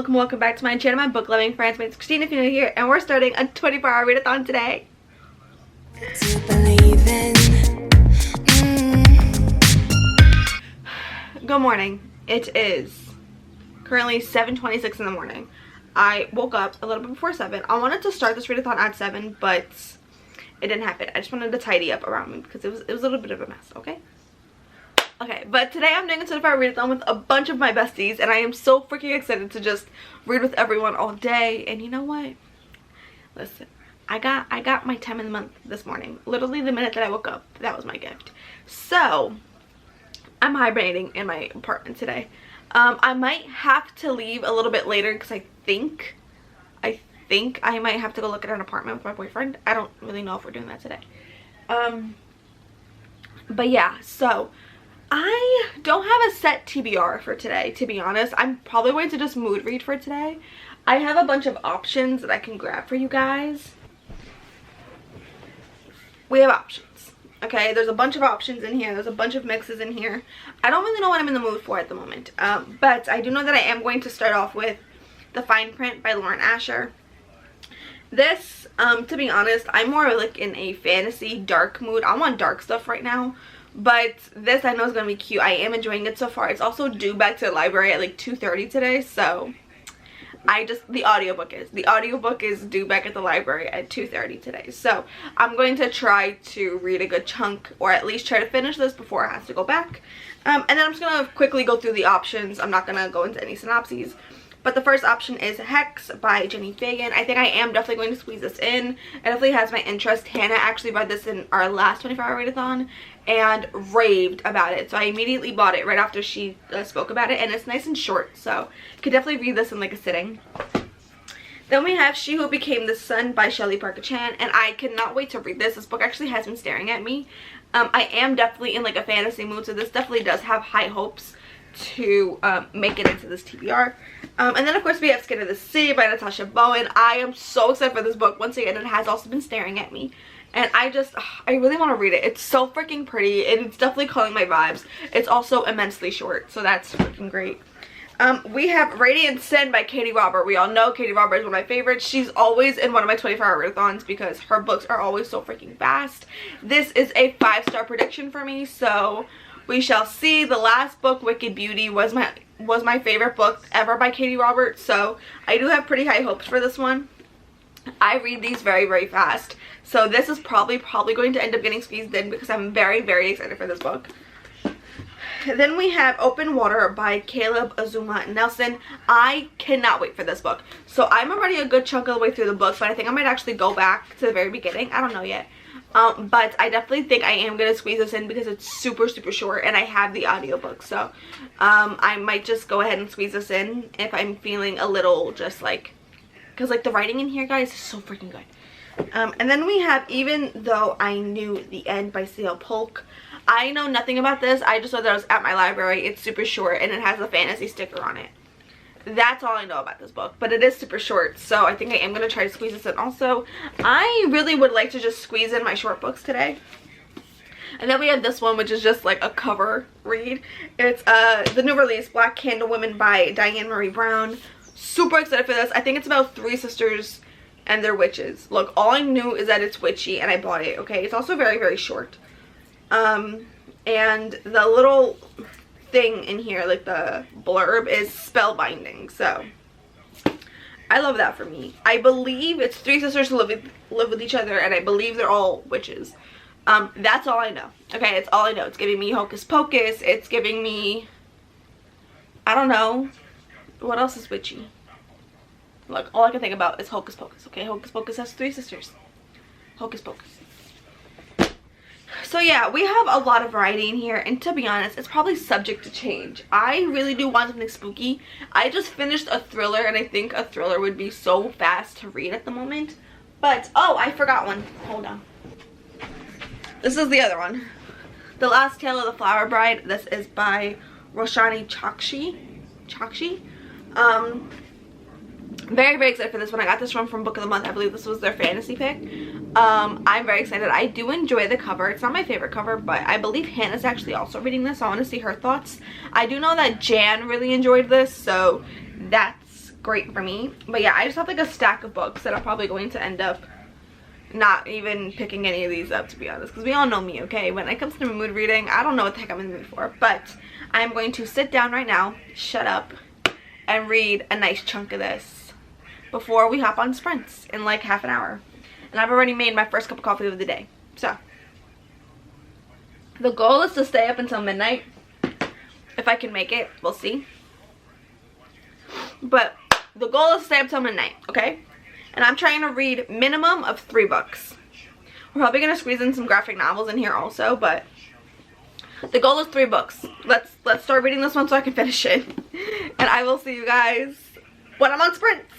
welcome back to my channel, my book loving friends. My name's Christine if you're new here, and we're starting a 24-hour readathon today. Good morning. It is currently 7:26 in the morning. I woke up a little bit before 7. I wanted to start this readathon at 7, but it didn't happen. I just wanted to tidy up around me because it was a little bit of a mess, okay? Okay, but today I'm doing a 24-hour readathon with a bunch of my besties, and I am so freaking excited to just read with everyone all day. And you know what? Listen, I got my 10 in the month this morning. Literally the minute that I woke up, that was my gift. So I'm hibernating in my apartment today. I might have to leave a little bit later because I think I might have to go look at an apartment with my boyfriend. I don't really know if we're doing that today. But yeah, so I don't have a set TBR for today, to be honest. I'm probably going to just mood read for today. I have a bunch of options that I can grab for you guys. We have options, okay? There's a bunch of options in here. There's a bunch of mixes in here. I don't really know what I'm in the mood for at the moment. But I do know that I am going to start off with The Fine Print by Lauren Asher. This, to be honest, I'm more like in a fantasy dark mood. I want dark stuff right now. But this I know is going to be cute. I am enjoying it so far. It's also due back to the library at like 2:30 today. So the audiobook is due back at the library at 2:30 today. So I'm going to try to read a good chunk, or at least try to finish this before it has to go back. And then I'm just going to quickly go through the options. I'm not going to go into any synopses. But the first option is Hex by Jenny Fagan. I think I am definitely going to squeeze this in. It definitely has my interest. Hannah actually read this in our last 24-hour readathon and raved about it. So I immediately bought it right after she spoke about it. And it's nice and short, so you could definitely read this in like a sitting. Then we have She Who Became the Sun by Shelley Parker Chan. And I cannot wait to read this. This book actually has been staring at me. I am definitely in like a fantasy mood, so this definitely does have high hopes to make it into this TBR. And then of course we have Skin of the Sea by Natasha Bowen. I am so excited for this book. Once again, it has also been staring at me, and I really want to read it. It's so freaking pretty, and it's definitely calling my vibes. It's also immensely short, so that's freaking great. We have Radiant Sin by Katie Robert. We all know Katie Robert is one of my favorites. She's always in one of my 24-hour readathons because her books are always so freaking fast. This is a 5-star prediction for me, so we shall see. The last book, Wicked Beauty, was my favorite book ever by Katie Roberts, so I do have pretty high hopes for this one. I read these very, very fast, so this is probably going to end up getting squeezed in because I'm very, very excited for this book. Then we have Open Water by Caleb Azuma Nelson. I cannot wait for this book. So I'm already a good chunk of the way through the book, but I think I might actually go back to the very beginning. I don't know yet. But I definitely think I am going to squeeze this in because it's super, super short, and I have the audiobook. So I might just go ahead and squeeze this in if I'm feeling a little just like, because like the writing in here, guys, is so freaking good. And then we have Even Though I Knew the End by C.L. Polk. I know nothing about this. I just know that it was at my library. It's super short, and it has a fantasy sticker on it. That's all I know about this book, but it is super short, so I think I am going to try to squeeze this in. Also, I really would like to just squeeze in my short books today. And then we have this one, which is just like a cover read. It's the new release, Black Candle Women by Diane Marie Brown. Super excited for this. I think it's about 3 sisters and their witches. Look, all I knew is that it's witchy, and I bought it, okay? It's also very, very short. And the little thing in here, like the blurb, is spellbinding, so I love that for me. I believe it's 3 sisters who live with each other, and I believe they're all witches. That's all I know. Okay, it's all I know. It's giving me Hocus Pocus. It's giving me, I don't know, what else is witchy? Look, all I can think about is Hocus Pocus. Okay, Hocus Pocus has 3 sisters. Hocus Pocus. So yeah, we have a lot of variety in here, and to be honest, it's probably subject to change. I really do want something spooky. I just finished a thriller, and I think a thriller would be so fast to read at the moment. But, oh, I forgot one. Hold on. This is the other one. The Last Tale of the Flower Bride. This is by Roshani Chokshi. Very, very excited for this one. I got this one from Book of the Month. I believe this was their fantasy pick. I'm very excited. I do enjoy the cover. It's not my favorite cover, but I believe Hannah's actually also reading this, so I want to see her thoughts. I do know that Jan really enjoyed this, so that's great for me. But yeah, I just have like a stack of books that I'm probably going to end up not even picking any of these up, to be honest, because we all know me, okay? When it comes to mood reading, I don't know what the heck I'm in the mood for. But I'm going to sit down right now, shut up, and read a nice chunk of this before we hop on sprints in like half an hour. And I've already made my first cup of coffee of the day. So the goal is to stay up until midnight. If I can make it, we'll see. But the goal is to stay up till midnight, okay? And I'm trying to read minimum of 3 books. We're probably gonna squeeze in some graphic novels in here also, but the goal is 3 books. Let's start reading this one so I can finish it. And I will see you guys when I'm on sprints.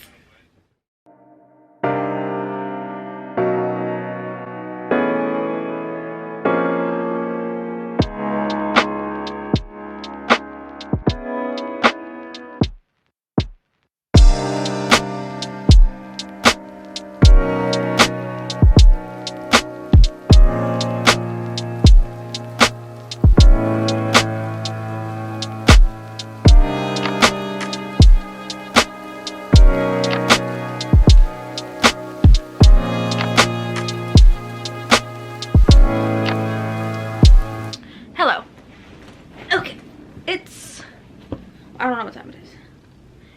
I don't know what time it is.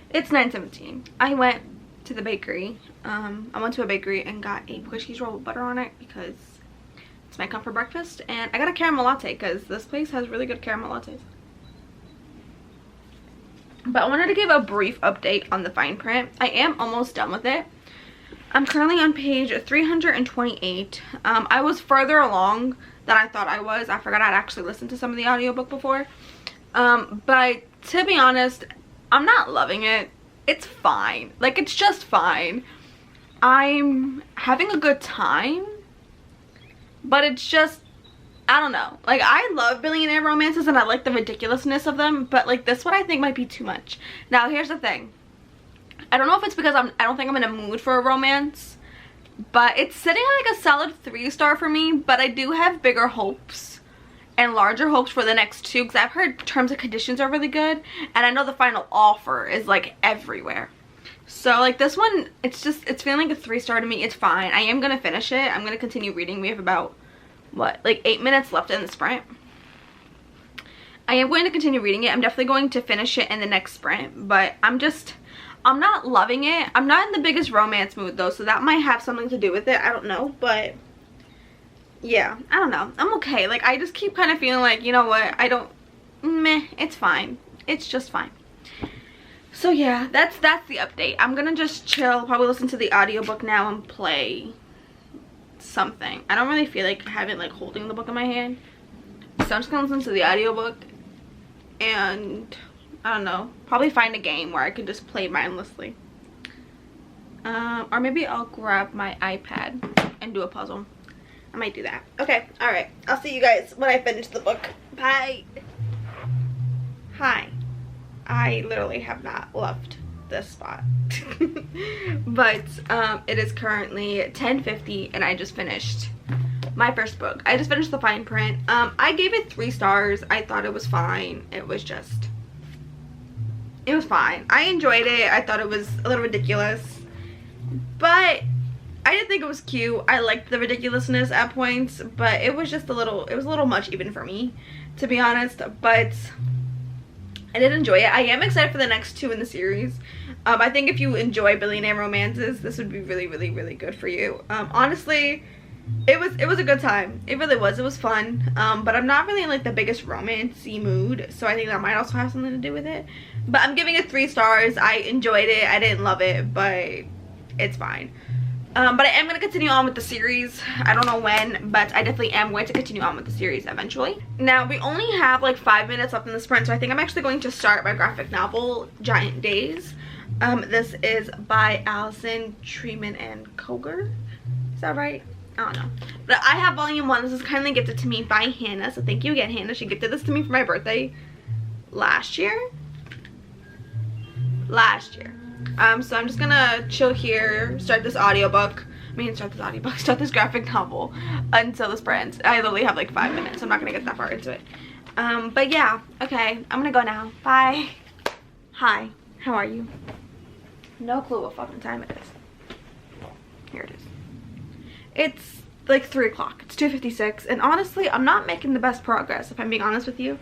It's 9:17. I went to the bakery. I went to a bakery and got a push cheese roll with butter on it because it's my comfort breakfast. And I got a caramel latte because this place has really good caramel lattes. But I wanted to give a brief update on the fine print. I am almost done with it. I'm currently on page 328. I was further along than I thought I was. I forgot I'd actually listened to some of the audiobook before. But to be honest, I'm not loving it. It's fine. Like, it's just fine. I'm having a good time, but it's just, I don't know. Like, I love billionaire romances and I like the ridiculousness of them, but like this one I think might be too much. Now, here's the thing. I don't know if it's because I don't think I'm in a mood for a romance, but it's sitting at like a solid 3-star for me, but I do have bigger hopes and larger hopes for the next 2 because I've heard terms and conditions are really good, and I know the final offer is like everywhere. So like this one, it's feeling like a 3-star to me. It's fine. I am gonna finish it. I'm gonna continue reading. We have about what, like 8 minutes left in the sprint. I am going to continue reading it. I'm definitely going to finish it in the next sprint, but I'm not loving it. I'm not in the biggest romance mood though, so that might have something to do with it. I don't know, but yeah, I don't know. I'm okay. Like, I just keep kind of feeling like, you know what, it's fine. It's just fine. So yeah, that's the update. I'm gonna just chill, probably listen to the audiobook now and play something. I don't really feel like having like holding the book in my hand, so I'm just gonna listen to the audiobook and I don't know, probably find a game where I can just play mindlessly. Or maybe I'll grab my iPad and do a puzzle. I might do that. Okay, alright. I'll see you guys when I finish the book. Bye. Hi. I literally have not left this spot. But it is currently 10:50 and I just finished my first book. I just finished the fine print. I gave it 3 stars. I thought it was fine. It was fine. I enjoyed it. I thought it was a little ridiculous, but I didn't think it was cute. I liked the ridiculousness at points, but it was just a little much even for me, to be honest. But I did enjoy it. I am excited for the next 2 in the series. I think if you enjoy billionaire romances, this would be really, really, really good for you. Honestly, it was a good time. It really was. It was fun. But I'm not really in like the biggest romance-y mood, so I think that might also have something to do with it. But I'm giving it 3 stars. I enjoyed it. I didn't love it, but it's fine. But I am going to continue on with the series. I don't know when, but I definitely am going to continue on with the series eventually. Now, we only have like 5 minutes left in the sprint, so I think I'm actually going to start my graphic novel, Giant Days. This is by Allison Treeman and Koger. Is that right? I don't know. But I have volume 1. This is kindly gifted to me by Hannah, so thank you again, Hannah. She gifted this to me for my birthday last year. So I'm just gonna chill here, start this graphic novel until the sprint. I literally have like 5 minutes, so I'm not gonna get that far into it. But yeah, okay, I'm gonna go now. Bye. Hi, how are you? No clue what fucking time it is. Here it is. It's like 3 o'clock. It's 2:56, and honestly, I'm not making the best progress, if I'm being honest with you.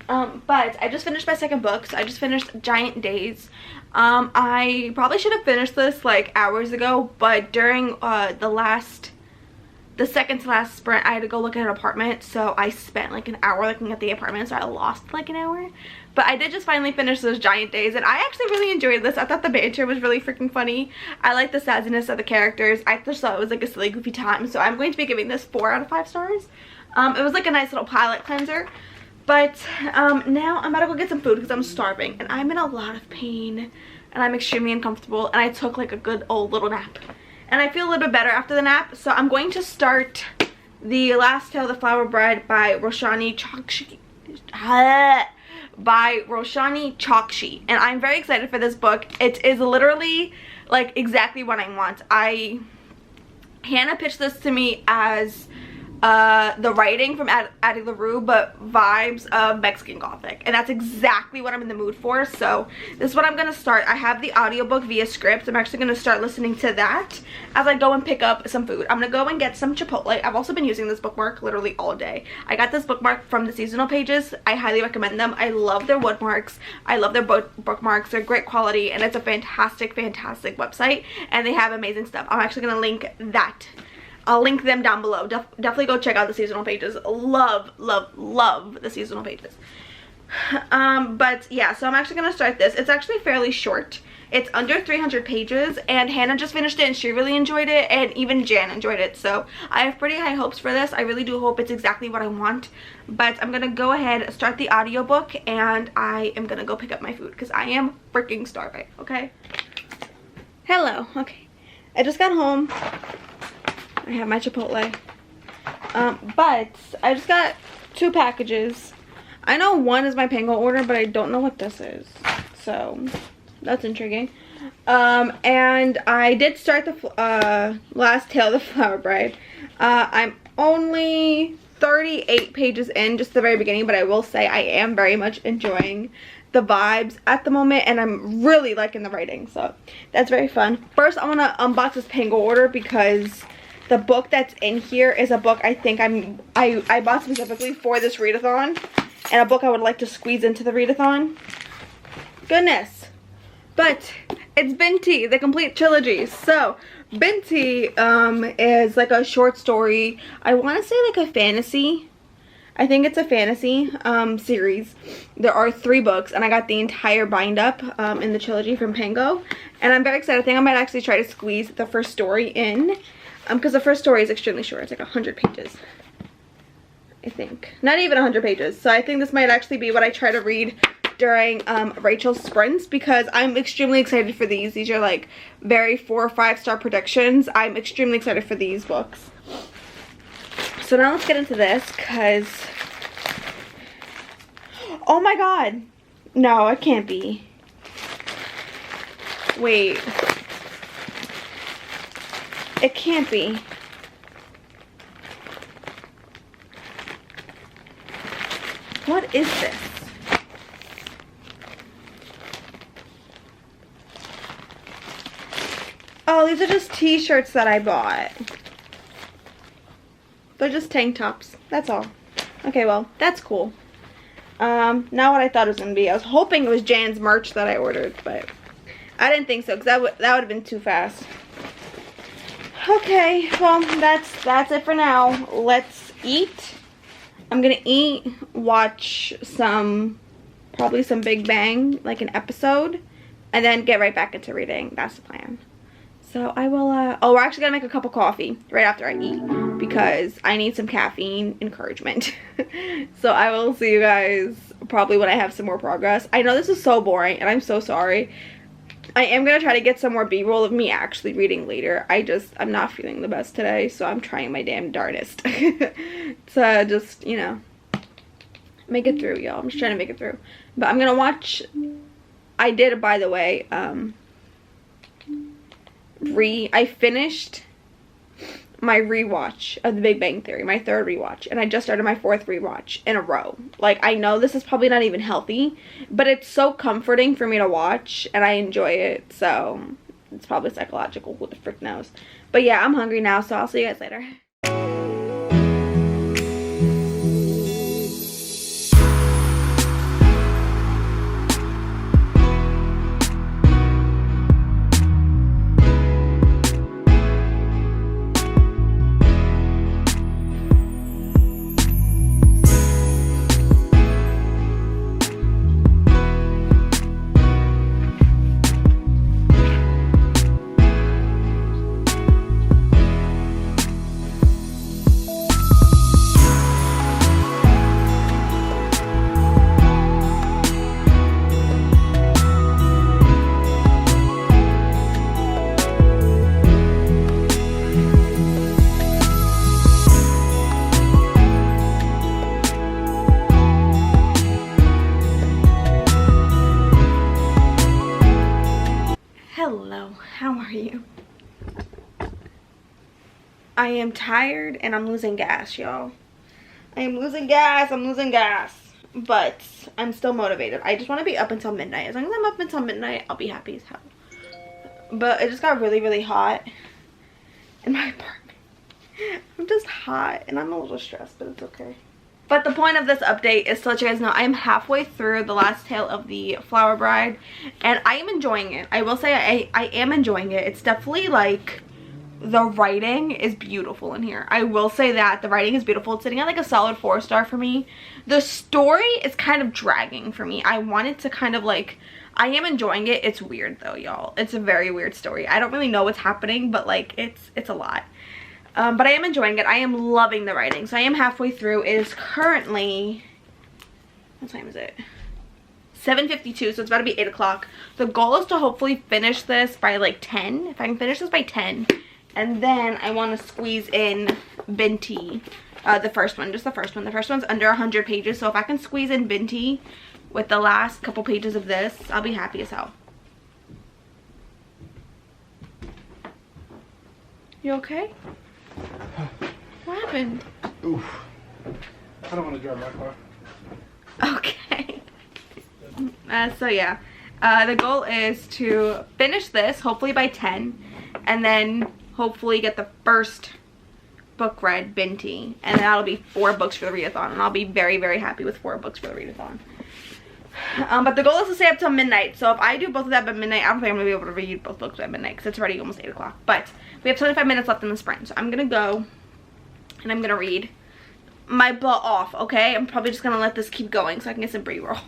But I just finished my second book. So I just finished Giant Days. I probably should have finished this like hours ago, but during the second to last sprint, I had to go look at an apartment, so I spent like an hour looking at the apartment, so I lost like an hour. But I did just finally finish those Giant Days, and I actually really enjoyed this. I thought the banter was really freaking funny. I like the sassiness of the characters. I just thought it was like a silly, goofy time, so I'm going to be giving this 4 out of 5 stars. It was like a nice little palate cleanser. But now I'm about to go get some food because I'm starving, and I'm in a lot of pain, and I'm extremely uncomfortable, and I took like a good old little nap. And I feel a little bit better after the nap, so I'm going to start The Last Tale of the Flower Bride by Roshani Chokshi. And I'm very excited for this book. It is literally like exactly what I want. Hannah pitched this to me as the writing from Addie LaRue, but vibes of Mexican Gothic, and that's exactly what I'm in the mood for. So this is what I'm gonna start. I have the audiobook via script. I'm actually gonna start listening to that as I go and pick up some food. I'm gonna go and get some Chipotle. I've also been using this bookmark literally all day. I got this bookmark from the Seasonal Pages. I highly recommend them. I love their woodmarks. I love their bookmarks. They're great quality, and it's a fantastic website, and they have amazing stuff. I'm actually gonna link that. I'll link them down below. Definitely go check out the Seasonal Pages. Love the Seasonal Pages. But yeah, so I'm actually going to start this. It's actually fairly short. It's under 300 pages, and Hannah just finished it, and she really enjoyed it, and even Jan enjoyed it. So I have pretty high hopes for this. I really do hope it's exactly what I want. But I'm going to go ahead, start the audiobook, and I am going to go pick up my food because I am freaking starving, okay? Hello. Okay. I just got home. I have my Chipotle. But I just got 2 packages. I know one is my Pango order, but I don't know what this is. So that's intriguing. And I did start the Last Tale of the Flower Bride. I'm only 38 pages in, just the very beginning, but I will say I am very much enjoying the vibes at the moment, and I'm really liking the writing, so that's very fun. First, I want to unbox this Pango order because the book that's in here is a book I think I bought specifically for this readathon, and a book I would like to squeeze into the readathon. Goodness. But it's Binti, the complete trilogy. So Binti is like a short story. I want to say like a fantasy. I think it's a fantasy series. There are 3 books, and I got the entire bind up in the trilogy from Pango, and I'm very excited. I think I might actually try to squeeze the first story in. Because the first story is extremely short. It's like 100 pages, I think. Not even 100 pages. So I think this might actually be what I try to read during Rachel's sprints, because I'm extremely excited for these. These are like very 4 or 5 star predictions. I'm extremely excited for these books. So now let's get into this, because... oh my god. No, it can't be. Wait. It can't be. What is this? Oh, these are just t-shirts that I bought. They're just tank tops. That's all. Okay, well, that's cool. Not what I thought it was going to be. I was hoping it was Jan's merch that I ordered, but I didn't think so, because that would have been too fast. Okay, well, that's it for now. Let's eat. I'm gonna eat, watch probably some Big Bang, like an episode, and then get right back into reading. That's the plan. So I will, oh, we're actually gonna make a cup of coffee right after I eat, because I need some caffeine encouragement. So I will see you guys probably when I have some more progress. I know this is so boring, and I'm so sorry. I am going to try to get some more b-roll of me actually reading later. I'm not feeling the best today, so I'm trying my damn darndest to just, you know, make it through, y'all. I'm just trying to make it through. But I'm going to watch, I did, by the way, I finished my rewatch of The Big Bang Theory, my 3rd rewatch, and I just started my 4th rewatch in a row. Like, I know this is probably not even healthy, but it's so comforting for me to watch, and I enjoy it, so it's probably psychological, who the frick knows. But yeah, I'm hungry now, so I'll see you guys later. Hello, how are you? I am tired and I'm losing gas, y'all. I am losing gas, but I'm still motivated. I just want to be up until midnight. As long as I'm up until midnight, I'll be happy as hell. But it just got really, really hot in my apartment. I'm just hot and I'm a little stressed, but it's okay. But the point of this update is to let you guys know I am halfway through the last tale of the Flower Bride, and I am enjoying it. I will say I am enjoying it. It's definitely like, the writing is beautiful in here. I will say that the writing is beautiful. It's sitting at like a solid 4-star for me. The story is kind of dragging for me. I wanted to kind of like, I am enjoying it. It's weird though, y'all. It's a very weird story. I don't really know what's happening, but like it's a lot. But I am enjoying it. I am loving the writing. So I am halfway through. It is currently, what time is it? 7:52, so it's about to be 8 o'clock. The goal is to hopefully finish this by like 10. If I can finish this by 10. And then I want to squeeze in Binti. The first one, just the first one. The first one's under 100 pages. So if I can squeeze in Binti with the last couple pages of this, I'll be happy as hell. You okay? What happened? Oof. I don't want to drive my car. Okay. So yeah. The goal is to finish this, hopefully by 10. And then hopefully get the first book read, Binti. And then that'll be 4 books for the readathon. And I'll be very, very happy with 4 books for the readathon. But the goal is to stay up till midnight. So if I do both of that by midnight, I don't think I'm going to be able to read both books by midnight, because it's already almost 8 o'clock. But we have 25 minutes left in the sprint. So I'm going to go and I'm going to read my butt off, okay? I'm probably just going to let this keep going so I can get some pre-roll.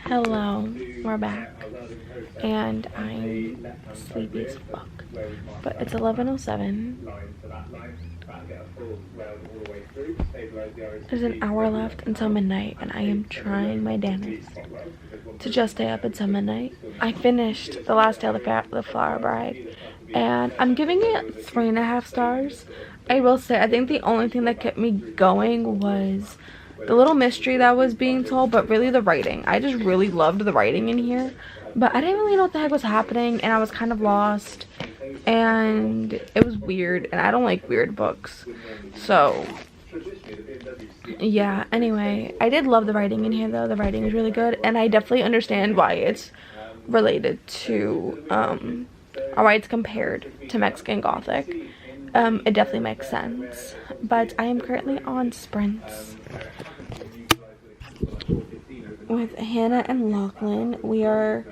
Hello, we're back, and I'm sleepy as fuck, but it's 11:07. There's an hour left until midnight, and I am trying my damnedest to just stay up until midnight. I finished the last tale of the Flower Bride, and I'm giving it 3.5 stars. I will say, I think the only thing that kept me going was the little mystery that was being told, but really the writing. I just really loved the writing in here, but I didn't really know what the heck was happening, and I was kind of lost, and it was weird, and I don't like weird books. So yeah, anyway, I did love the writing in here though. The writing is really good, and I definitely understand why it's related to or why it's compared to Mexican Gothic. It definitely makes sense. But I am currently on sprints with Hannah and Lochlyn. We are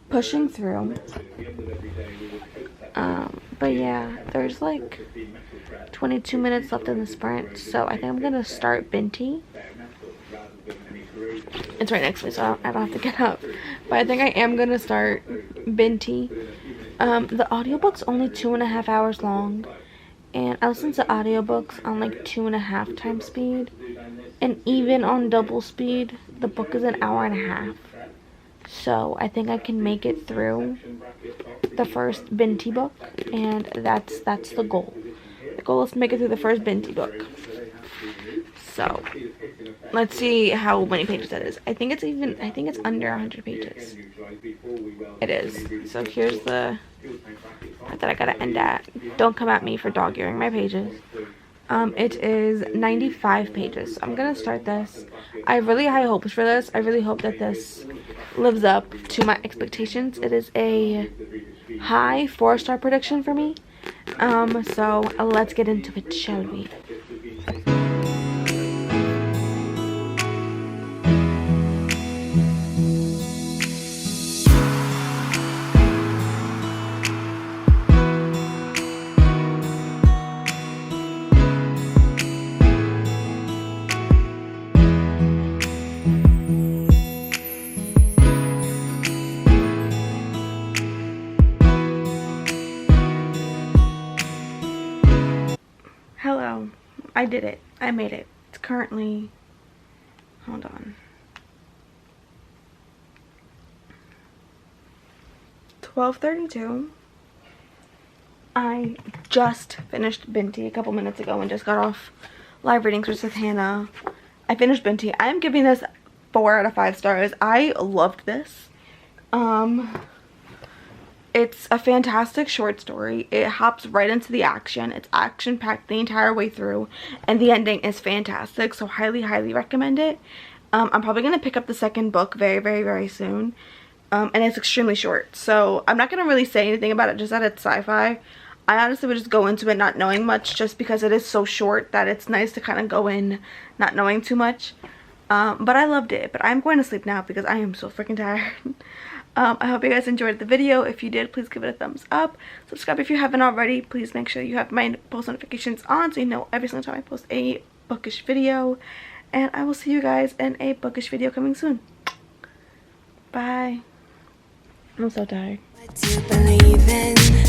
pushing through. But yeah, there's like 22 minutes left in the sprint, so I think I'm gonna start Binti. It's right next to me, so I don't have to get up. But I think I am gonna start Binti. The audiobook's only 2.5 hours long, and I listen to audiobooks on like 2.5 times speed, and even on double speed the book is an hour and a half. So I think I can make it through the first Binti book, and that's the goal. The goal is to make it through the first Binti book. So let's see how many pages that is. I think it's under 100 pages. It is. So here's the part that I gotta end at. Don't come at me for dog earing my pages. It is 95 pages. So I'm gonna start this. I have really high hopes for this. I really hope that this lives up to my expectations. It is a high 4-star prediction for me. So let's get into it, shall we? Hello, I did it. I made it. It's currently, hold on, 12:32. I just finished Binti a couple minutes ago and just got off live readings with Hannah. I finished Binti. I am giving this 4 out of 5 stars. I loved this. It's a fantastic short story. It hops right into the action. It's action packed the entire way through, and the ending is fantastic, so highly recommend it. I'm probably going to pick up the second book very soon, and it's extremely short, so I'm not going to really say anything about it, just that it's sci-fi. I honestly would just go into it not knowing much, just because it is so short that it's nice to kind of go in not knowing too much. But I loved it. But I'm going to sleep now because I am so freaking tired. I hope you guys enjoyed the video. If you did, please give it a thumbs up. Subscribe if you haven't already. Please make sure you have my post notifications on so you know every single time I post a bookish video. And I will see you guys in a bookish video coming soon. Bye. I'm so tired. What you believe in.